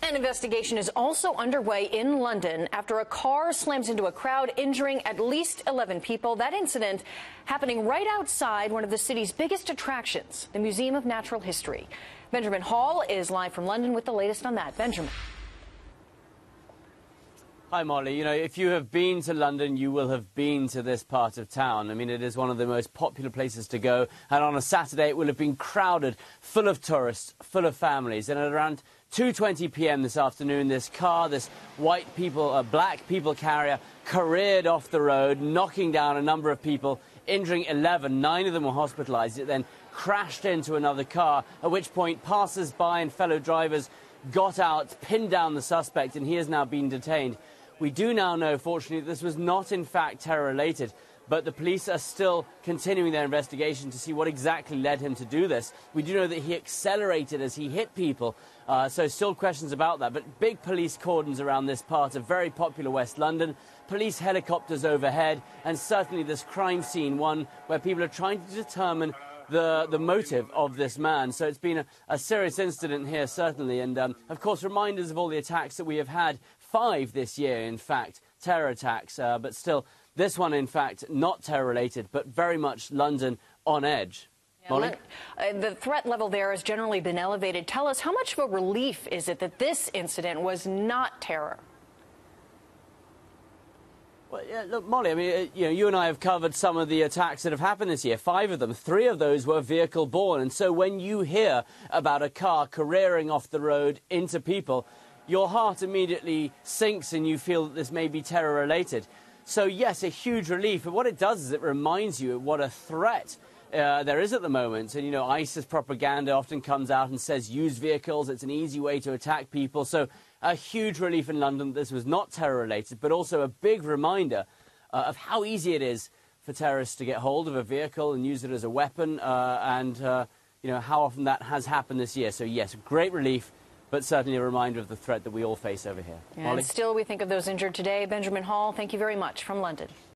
An investigation is also underway in London after a car slams into a crowd, injuring at least 11 people. That incident happening right outside one of the city's biggest attractions, the Museum of Natural History. Benjamin Hall is live from London with the latest on that. Benjamin. Hi, Molly. You know, if you have been to London, you will have been to this part of town. I mean, it is one of the most popular places to go. And on a Saturday, it will have been crowded, full of tourists, full of families. And at around 2:20 p.m. this afternoon, this car, this black people carrier, careered off the road, knocking down a number of people, injuring 11. 9 of them were hospitalized. It then crashed into another car, at which point passers-by and fellow drivers got out, pinned down the suspect, and he has now been detained. We do now know, fortunately, that this was not, in fact, terror-related, but the police are still continuing their investigation to see what exactly led him to do this. We do know that he accelerated as he hit people, so still questions about that. But big police cordons around this part of very popular West London, police helicopters overhead, and certainly this crime scene, one where people are trying to determine the motive of this man. So it's been a serious incident here, certainly, and of course reminders of all the attacks that we have had. 5 this year, in fact, terror attacks, but still, this one, in fact, not terror-related, but very much London on edge. Yeah, Molly? The threat level there has generally been elevated. Tell us, how much of a relief is it that this incident was not terror? Well, yeah, look, Molly, I mean, you and I have covered some of the attacks that have happened this year. 5 of them. 3 of those were vehicle-borne. And so when you hear about a car careering off the road into people, your heart immediately sinks and you feel that this may be terror-related. So, yes, a huge relief. But what it does is it reminds you of what a threat there is at the moment. And, you know, ISIS propaganda often comes out and says use vehicles. It's an easy way to attack people. So a huge relief in London that this was not terror-related, but also a big reminder of how easy it is for terrorists to get hold of a vehicle and use it as a weapon, you know, how often that has happened this year. So, yes, great relief, but certainly a reminder of the threat that we all face over here. And still we think of those injured today. Benjamin Hall, thank you very much from London.